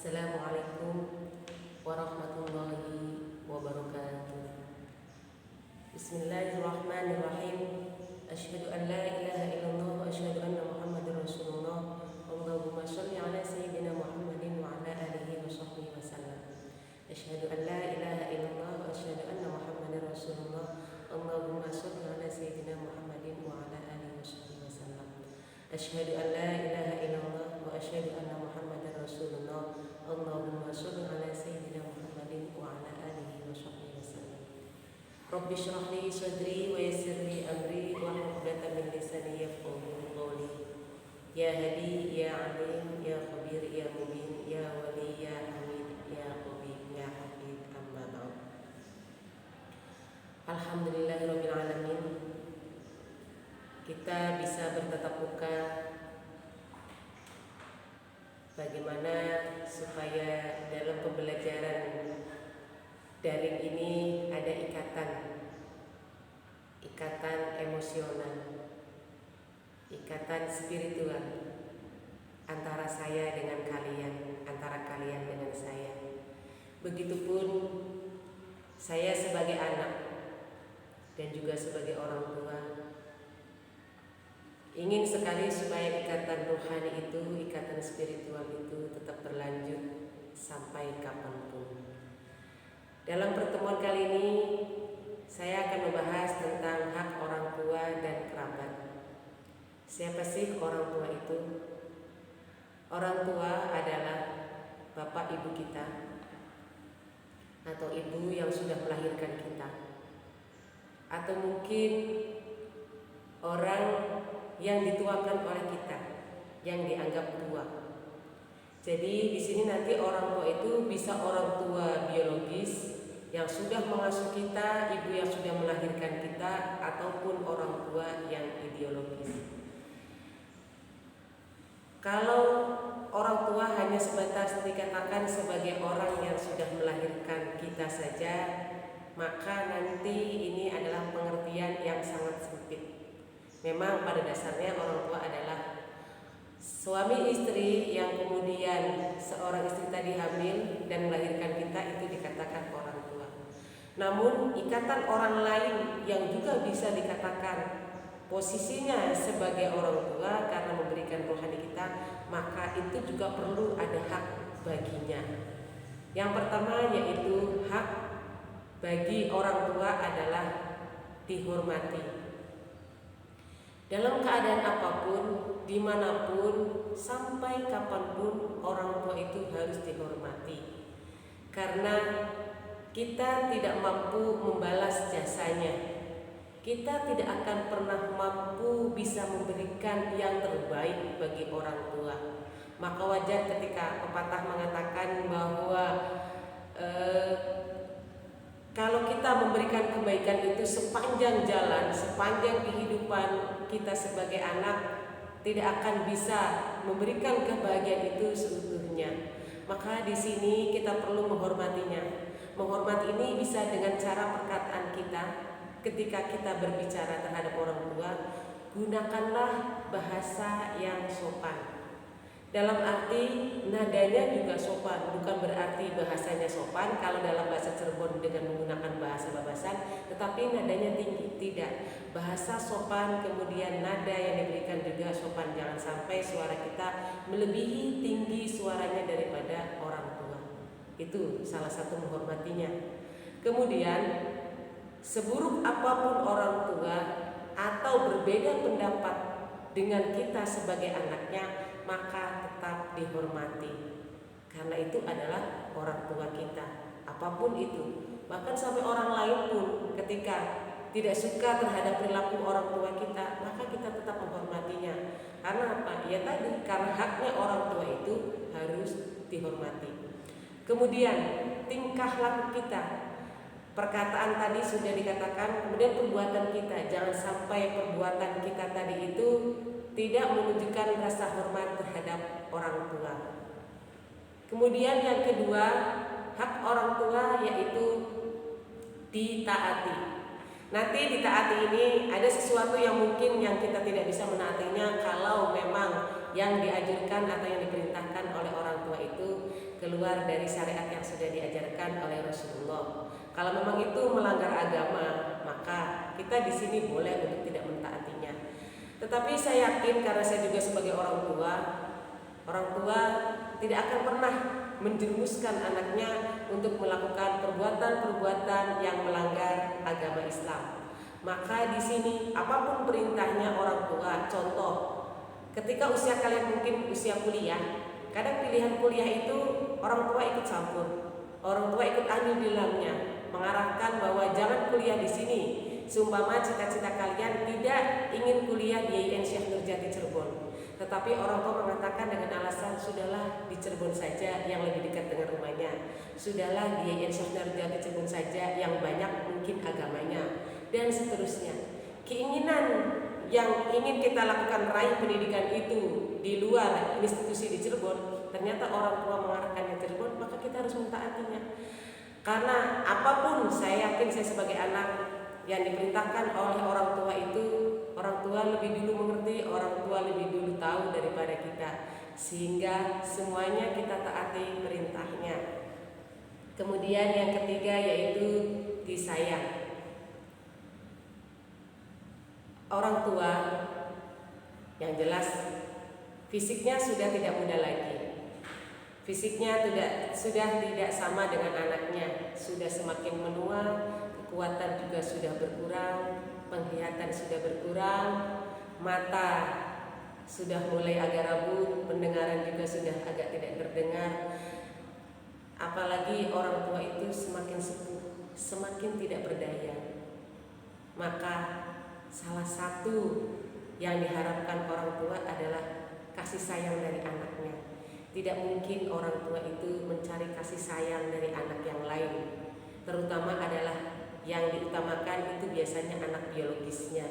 Assalamualaikum warahmatullahi wabarakatuh. Bismillahirrahmanirrahim. Asyhadu an la ilaha illallah wa asyhadu anna Muhammadar Rasulullah. Allahumma shalli ala sayyidina Muhammadin wa ala alihi wa sahbihi wa sallam. Asyhadu an la ilaha illallah wa asyhadu anna Muhammadar Rasulullah. Allahumma shalli ala sayyidina Muhammadin wa ala alihi wa sahbihi wa sallam. Asyhadu an la ilaha illallah wa asyhadu anna Muhammadar Rasulullah. Allahumma sholli ala sayyidina Muhammadin wa ala alihi wa sahbihi wasallam. Rabbi shrah li sadri wa yassir li amri wa hlul 'uqdatam min lisani yafqahu qawli. Ya hadi ya alim ya khabir ya mubin ya wali ya hamid ya qabih ya hafid amma ba'd. Alhamdulillahirabbil alamin. Kita bisa bertatap muka. Bagaimana supaya dalam pembelajaran daring ini ada ikatan emosional, ikatan spiritual antara saya dengan kalian, antara kalian dengan saya. Begitupun saya sebagai anak dan juga sebagai orang tua ingin sekali supaya ikatan rohani itu, ikatan spiritual itu tetap berlanjut sampai kapanpun. Dalam pertemuan kali ini saya akan membahas tentang hak orang tua dan kerabat. Siapa sih orang tua itu? Orang tua adalah bapak ibu kita atau ibu yang sudah melahirkan kita, atau mungkin orang yang dituakan oleh kita, yang dianggap tua. Jadi di sini nanti orang tua itu bisa orang tua biologis yang sudah mengasuh kita, ibu yang sudah melahirkan kita, ataupun orang tua yang ideologis. Kalau orang tua hanya sebatas dikatakan sebagai orang yang sudah melahirkan kita saja, maka nanti ini adalah pengertian yang sangat sempit. Memang pada dasarnya orang tua adalah suami istri yang kemudian seorang istri tadi hamil dan melahirkan kita, itu dikatakan orang tua. Namun ikatan orang lain yang juga bisa dikatakan posisinya sebagai orang tua karena memberikan rohani kita, maka itu juga perlu ada hak baginya. Yang pertama yaitu hak bagi orang tua adalah dihormati. Dalam keadaan apapun, dimanapun, sampai kapanpun orang tua itu harus dihormati. Karena kita tidak mampu membalas jasanya. Kita tidak akan pernah mampu bisa memberikan yang terbaik bagi orang tua. Maka wajar ketika pepatah mengatakan bahwa kalau kita memberikan kebaikan itu sepanjang jalan, sepanjang kehidupan kita sebagai anak, tidak akan bisa memberikan kebahagiaan itu seutuhnya. Maka di sini kita perlu menghormatinya. Menghormati ini bisa dengan cara perkataan kita. Ketika kita berbicara terhadap orang tua, gunakanlah bahasa yang sopan. Dalam arti nadanya juga sopan, bukan berarti bahasanya sopan kalau dalam bahasa Cirebon dengan menggunakan bahasa babasan, tetapi nadanya tinggi. Tidak, bahasa sopan kemudian nada yang diberikan juga sopan. Jangan sampai suara kita melebihi tinggi suaranya daripada orang tua. Itu salah satu menghormatinya. Kemudian seburuk apapun orang tua atau berbeda pendapat dengan kita sebagai anaknya, maka tetap dihormati. Karena itu adalah orang tua kita, apapun itu. Bahkan sampai orang lain pun ketika tidak suka terhadap perilaku orang tua kita, maka kita tetap menghormatinya. Karena apa? Ya tadi, karena haknya orang tua itu harus dihormati. Kemudian tingkah laku kita, perkataan tadi sudah dikatakan, kemudian perbuatan kita. Jangan sampai perbuatan kita tadi itu tidak menunjukkan rasa hormat terhadap orang tua. Kemudian yang kedua, hak orang tua yaitu ditaati. Nanti ditaati ini ada sesuatu yang mungkin yang kita tidak bisa menaatinya kalau memang yang dianjurkan atau yang diperintahkan oleh orang tua itu keluar dari syariat yang sudah diajarkan oleh Rasulullah. Kalau memang itu melanggar agama, maka kita di sini boleh untuk tidak mentaatinya. Tetapi saya yakin, karena saya juga sebagai orang tua tidak akan pernah menjerumuskan anaknya untuk melakukan perbuatan-perbuatan yang melanggar agama Islam. Maka di sini apapun perintahnya orang tua, contoh, ketika usia kalian mungkin usia kuliah, kadang pilihan kuliah itu orang tua ikut campur, orang tua ikut andil di dalamnya, mengarahkan bahwa jangan kuliah di sini. Seumpama cita-cita kalian tidak ingin kuliah di IAIN Syekh Nurjati Cirebon, tetapi orang tua mengatakan dengan alasan sudahlah di Cirebon saja yang lebih dekat dengan rumahnya, sudahlah di IAIN Syekh Nurjati Cirebon saja yang banyak mungkin agamanya, dan seterusnya. Keinginan yang ingin kita lakukan raih pendidikan itu di luar institusi di Cirebon, ternyata orang tua mengarahkannya Cirebon, maka kita harus mentaatinya. Karena apapun, saya yakin saya sebagai anak yang diperintahkan oleh orang tua itu, orang tua lebih dulu mengerti, orang tua lebih dulu tahu daripada kita, sehingga semuanya kita taati perintahnya. Kemudian yang ketiga yaitu disayang. Orang tua yang jelas fisiknya sudah tidak muda lagi, fisiknya sudah tidak sama dengan anaknya, sudah semakin menua, kekuatan juga sudah berkurang, penglihatan sudah berkurang, mata sudah mulai agak rabun, pendengaran juga sudah agak tidak terdengar. Apalagi orang tua itu semakin sepuh, semakin tidak berdaya. Maka salah satu yang diharapkan orang tua adalah kasih sayang dari anaknya. Tidak mungkin orang tua itu mencari kasih sayang dari anak yang lain, terutama adalah yang diutamakan itu biasanya anak biologisnya.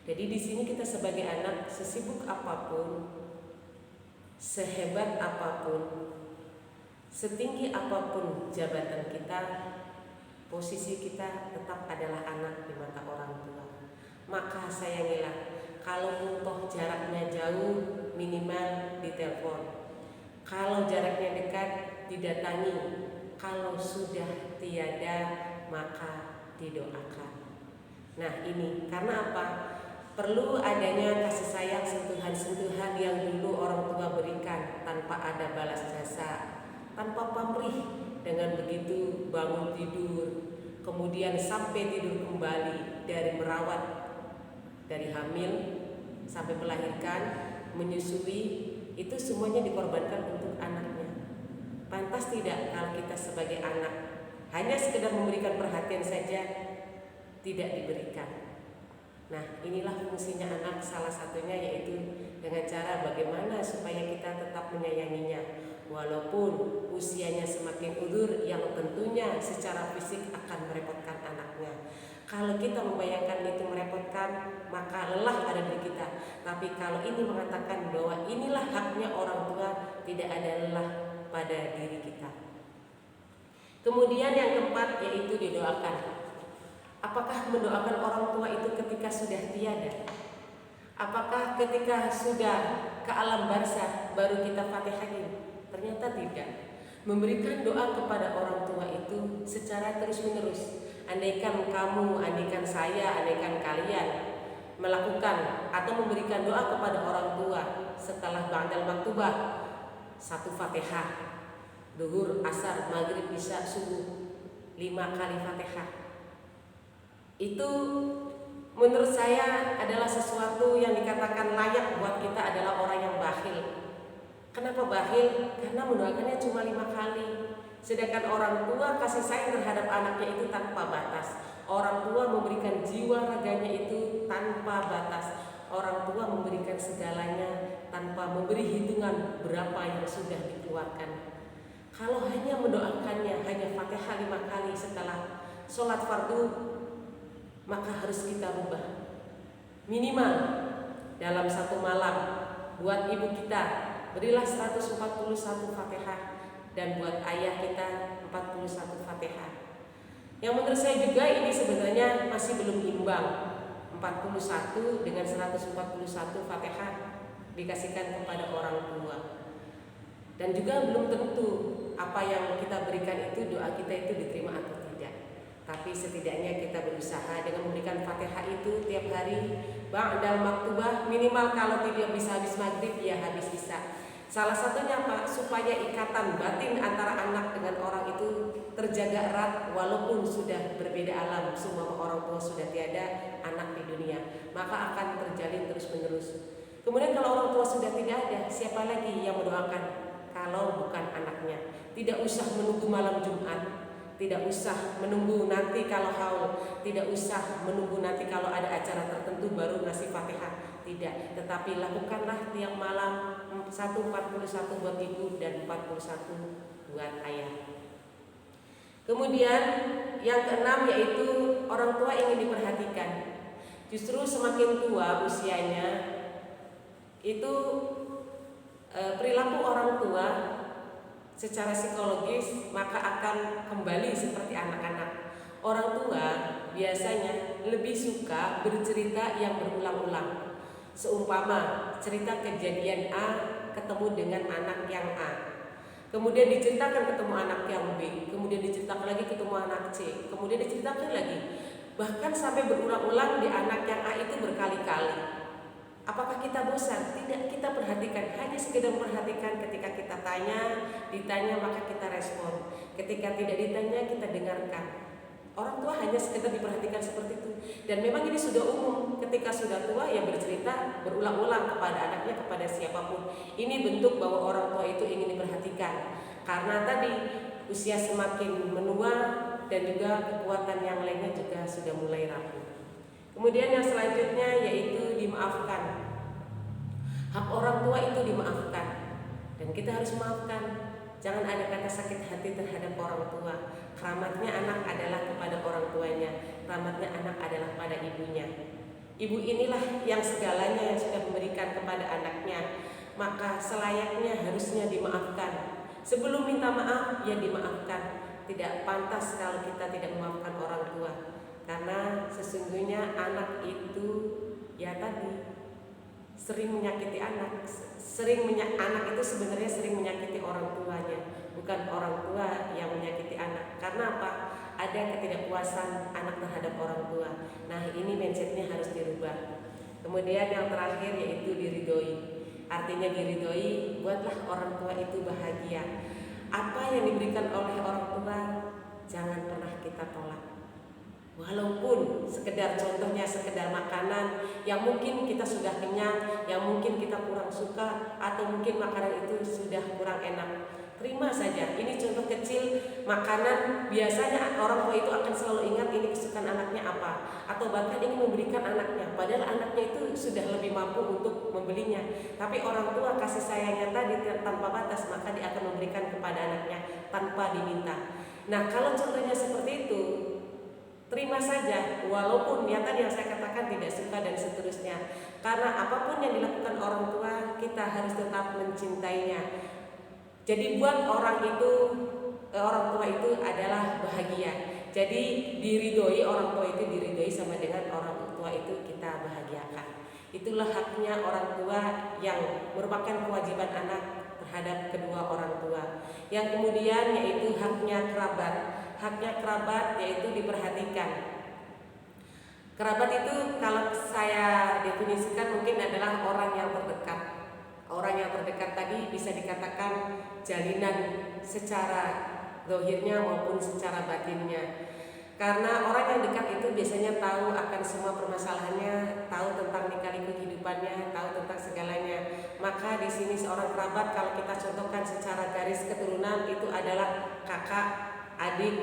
Jadi di sini kita sebagai anak, sesibuk apapun, sehebat apapun, setinggi apapun jabatan kita, posisi kita tetap adalah anak di mata orang tua. Maka sayangilah, kalau toh jaraknya jauh, minimal ditelepon. Kalau jaraknya dekat, didatangi. Kalau sudah tiada, maka didoakan. Nah ini karena apa? Perlu adanya kasih sayang, sentuhan-sentuhan yang dulu orang tua berikan tanpa ada balas jasa, tanpa pamrih. Dengan begitu bangun tidur, kemudian sampai tidur kembali, dari merawat, dari hamil sampai melahirkan, menyusui, itu semuanya dikorbankan untuk anaknya. Pantas tidak kalau kita sebagai anak hanya sekedar memberikan perhatian saja tidak diberikan? Nah inilah fungsinya anak, salah satunya yaitu dengan cara bagaimana supaya kita tetap menyayanginya walaupun usianya semakin ulur, yang tentunya secara fisik akan merepotkan anaknya. Kalau kita membayangkan itu merepotkan, maka lelah pada diri kita. Tapi kalau ini mengatakan bahwa inilah haknya orang tua, tidak ada lelah pada diri kita. Kemudian yang keempat yaitu didoakan. Apakah mendoakan orang tua itu ketika sudah tiada? Apakah ketika sudah ke alam barzah baru kita Fatihahin? Ternyata tidak. Memberikan doa kepada orang tua itu secara terus-menerus. Andaikan kamu, andaikan saya, andaikan kalian melakukan atau memberikan doa kepada orang tua setelah ba'dal maktubah, satu Fatihah, duhur, asar, maghrib, isya, subuh, 5 kali Fatihah. Itu menurut saya adalah sesuatu yang dikatakan layak buat kita adalah orang yang bakhil. Kenapa bakhil? Karena mendoakannya cuma 5 kali. Sedangkan orang tua kasih sayang terhadap anaknya itu tanpa batas. Orang tua memberikan jiwa raganya itu tanpa batas. Orang tua memberikan segalanya tanpa memberi hitungan berapa yang sudah dikeluarkan. Kalau hanya mendoakannya hanya Fatihah 5 kali setelah sholat fardu, maka harus kita rubah. Minimal dalam satu malam buat ibu kita berilah 141 Fatihah, dan buat ayah kita 41 Fatihah. Yang menurut saya juga ini sebenarnya masih belum imbang. 41 dengan 141 Fatihah dikasihkan kepada orang tua. Dan juga belum tentu apa yang kita berikan itu, doa kita itu diterima atau tidak. Tapi setidaknya kita berusaha dengan memberikan Fatihah itu tiap hari, ba'dal maktubah, minimal kalau tidak bisa habis maghrib ya habis isya. Salah satunya Pak, supaya ikatan batin antara anak dengan orang itu terjaga erat walaupun sudah berbeda alam, semua orang tua sudah tiada, anak di dunia, maka akan terjalin terus menerus. Kemudian kalau orang tua sudah tidak ada, siapa lagi yang mendoakan? Kalau bukan anaknya. Tidak usah menunggu malam Jumat, tidak usah menunggu nanti kalau haul, tidak usah menunggu nanti kalau ada acara tertentu baru ngasih Fatihah. Tidak, tetapi lakukanlah tiap malam 141 buat ibu dan 41 buat ayah. Kemudian yang keenam yaitu orang tua ingin diperhatikan. Justru semakin tua usianya itu perilaku orang tua secara psikologis maka akan kembali seperti anak-anak. Orang tua biasanya lebih suka bercerita yang berulang-ulang. Seumpama cerita kejadian A ketemu dengan anak yang A, kemudian diceritakan ketemu anak yang B, kemudian diceritakan lagi ketemu anak C, kemudian diceritakan lagi, bahkan sampai berulang-ulang di anak yang A itu berkali-kali. Apakah kita bosan? Tidak, kita perhatikan, hanya sekedar perhatikan. Ketika kita ditanya maka kita respon. Ketika tidak ditanya kita dengarkan. Orang tua hanya sekedar diperhatikan seperti itu. Dan memang ini sudah umum, ketika sudah tua ya bercerita berulang-ulang kepada anaknya, kepada siapapun. Ini bentuk bahwa orang tua itu ingin diperhatikan. Karena tadi usia semakin menua dan juga kekuatan yang lainnya juga sudah mulai rapuh. Kemudian yang selanjutnya yaitu dimaafkan. Hak orang tua itu dimaafkan dan kita harus maafkan. Jangan ada kata sakit hati terhadap orang tua. Keramatnya anak adalah kepada orang tuanya, keramatnya anak adalah pada ibunya. Ibu inilah yang segalanya yang sudah memberikan kepada anaknya, maka selayaknya harusnya dimaafkan. Sebelum minta maaf ya dimaafkan. Tidak pantas kalau kita tidak memaafkan orang tua. Karena sesungguhnya anak itu ya tadi sering menyakiti anak. Anak itu sebenarnya sering menyakiti orang tuanya, bukan orang tua yang menyakiti anak. Karena apa? Ada ketidakpuasan anak terhadap orang tua. Nah, ini mindsetnya harus dirubah. Kemudian yang terakhir yaitu diridhoi. Artinya diridhoi, buatlah orang tua itu bahagia. Apa yang diberikan oleh orang tua jangan pernah kita tolak. Walaupun sekedar contohnya sekedar makanan yang mungkin kita sudah kenyang, yang mungkin kita kurang suka, atau mungkin makanan itu sudah kurang enak, terima saja. Ini contoh kecil makanan, biasanya orang tua itu akan selalu ingat ini kesukaan anaknya apa, atau bahkan ingin memberikan anaknya, padahal anaknya itu sudah lebih mampu untuk membelinya. Tapi orang tua kasih sayangnya tadi tanpa batas, maka dia akan memberikan kepada anaknya tanpa diminta. Nah, kalau contohnya seperti itu, terima saja, walaupun ya tadi yang saya katakan tidak suka dan seterusnya. Karena apapun yang dilakukan orang tua, kita harus tetap mencintainya. Jadi buat orang tua itu adalah bahagia. Jadi diridhoi, orang tua itu diridhoi sama dengan orang tua itu kita bahagiakan. Itulah haknya orang tua yang merupakan kewajiban anak terhadap kedua orang tua. Yang kemudian yaitu haknya kerabat. Haknya kerabat yaitu diperhatikan. Kerabat itu kalau saya definisikan mungkin adalah orang yang terdekat. Orang yang terdekat tadi bisa dikatakan jalinan secara zahirnya maupun secara batinnya. Karena orang yang dekat itu biasanya tahu akan semua permasalahannya, tahu tentang lika-liku kehidupannya, tahu tentang segalanya. Maka di sini seorang kerabat kalau kita contohkan secara garis keturunan itu adalah kakak, adik,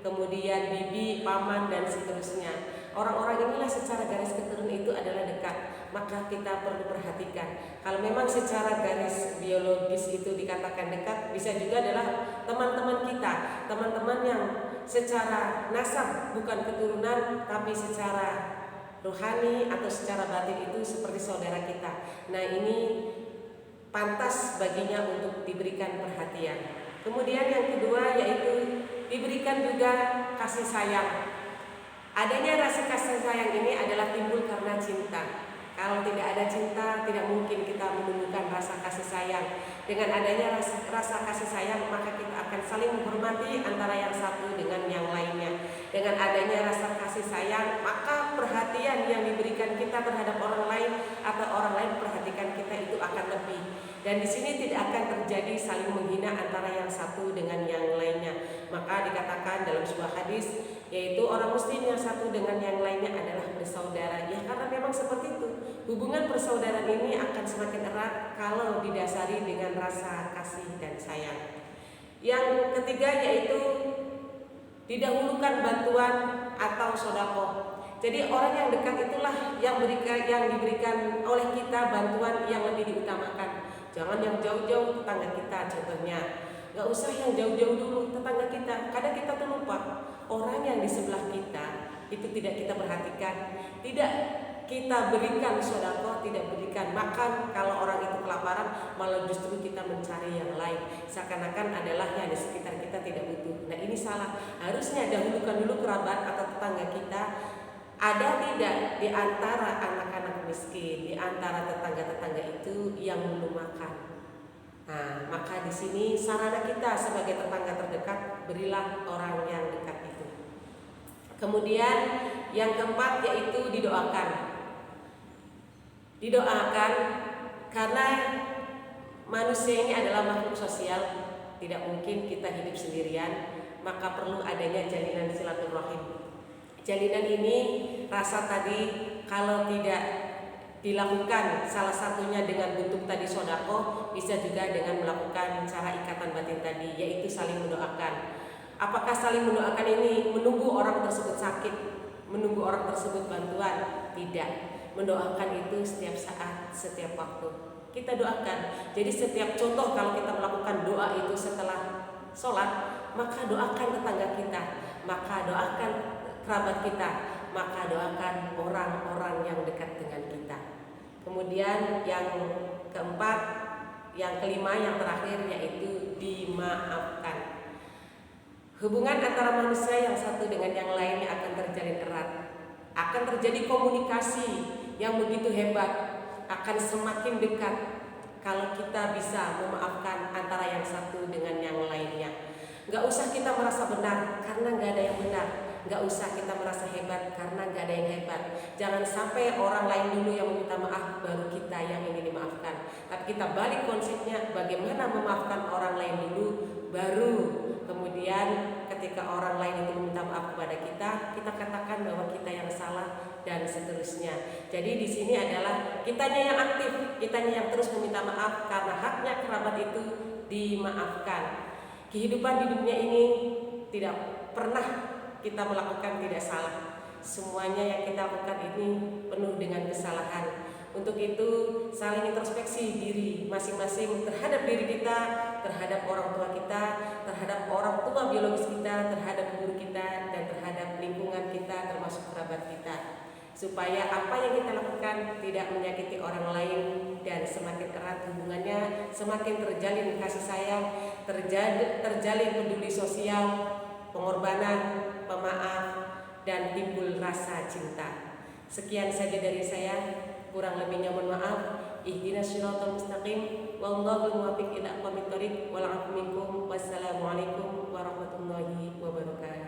kemudian bibi, paman, dan seterusnya. Orang-orang inilah secara garis keturunan itu adalah dekat, maka kita perlu perhatikan. Kalau memang secara garis biologis itu dikatakan dekat, bisa juga adalah teman-teman kita, teman-teman yang secara nasab bukan keturunan, tapi secara rohani atau secara batin itu seperti saudara kita. Nah, ini pantas baginya untuk diberikan perhatian. Kemudian yang kedua yaitu diberikan juga kasih sayang. Adanya rasa kasih sayang ini adalah timbul karena cinta. Kalau tidak ada cinta, tidak mungkin kita menumbuhkan rasa kasih sayang. Dengan adanya rasa kasih sayang, maka kita akan saling menghormati antara yang satu dengan yang lainnya. Dengan adanya rasa kasih sayang, maka perhatian yang diberikan kita terhadap orang lain atau orang lain perhatikan kita itu akan lebih. Dan di sini tidak akan terjadi saling menghina antara yang satu dengan yang lainnya. Maka dikatakan dalam sebuah hadis, yaitu orang muslim yang satu dengan yang lainnya adalah bersaudara. Ya, karena memang seperti itu. Hubungan persaudaraan ini akan semakin erat kalau didasari dengan rasa kasih dan sayang. Yang ketiga yaitu didahulukan bantuan atau sedekah. Jadi orang yang dekat itulah yang diberikan oleh kita bantuan yang lebih diutamakan. Jangan yang jauh-jauh tetangga kita contohnya. Gak usah yang jauh-jauh dulu tetangga kita. Kadang kita tuh lupa orang yang di sebelah kita itu tidak kita perhatikan, tidak kita berikan sedekah, tidak berikan makan. Kalau orang itu kelaparan, malah justru kita mencari yang lain, seakan-akan adalah yang di sekitar kita tidak butuh. Nah, ini salah. Harusnya dahulukan dulu kerabat atau tetangga kita. Ada tidak di antara anak-anak miskin, di antara tetangga-tetangga itu yang belum makan? Nah, maka di sini sarana kita sebagai tetangga terdekat, berilah orang yang dekat itu. Kemudian yang keempat yaitu didoakan. Didoakan karena manusia ini adalah makhluk sosial, tidak mungkin kita hidup sendirian, maka perlu adanya jalinan silaturahim. Jalinan ini rasa tadi kalau tidak dilakukan salah satunya dengan bentuk tadi sedekah, bisa juga dengan melakukan cara ikatan batin tadi, yaitu saling mendoakan. Apakah saling mendoakan ini menunggu orang tersebut sakit, menunggu orang tersebut bantuan? Tidak. Mendoakan itu setiap saat, setiap waktu kita doakan. Jadi setiap contoh kalau kita melakukan doa itu setelah sholat, maka doakan tetangga kita, maka doakan kerabat kita, maka doakan orang-orang yang dekat dengan kita. Kemudian yang keempat, yang kelima, yang terakhir yaitu dimaafkan. Hubungan antara manusia yang satu dengan yang lainnya akan terjalin erat, akan terjadi komunikasi yang begitu hebat, akan semakin dekat kalau kita bisa memaafkan antara yang satu dengan yang lainnya. Gak usah kita merasa benar karena gak ada yang benar. Gak usah kita merasa hebat karena gak ada yang hebat. Jangan sampai orang lain dulu yang meminta maaf, baru kita yang ingin dimaafkan. Tapi kita balik konsepnya, bagaimana memaafkan orang lain dulu, baru kemudian ketika orang lain itu meminta maaf kepada kita, kita katakan bahwa kita yang salah dan seterusnya. Jadi di sini adalah kitanya yang aktif, kitanya yang terus meminta maaf karena haknya kerabat itu dimaafkan. Kehidupan di dunia ini tidak pernah kita melakukan tidak salah. Semuanya yang kita lakukan ini penuh dengan kesalahan. Untuk itu saling introspeksi diri masing-masing terhadap diri kita, terhadap orang tua kita, terhadap orang tua biologis kita, terhadap guru kita, dan terhadap lingkungan kita termasuk kerabat kita. Supaya apa yang kita lakukan tidak menyakiti orang lain dan semakin erat hubungannya, semakin terjalin kasih sayang, terjalin peduli sosial, pengorbanan, pemaaf, dan timbul rasa cinta. Sekian saja dari saya, kurang lebihnya mohon maaf. Ihdinas siratal mustaqim, wallahu muwaffiq ila aqwamit thoriq, wal 'afwu minkum. Wassalamualaikum warahmatullahi wabarakatuh.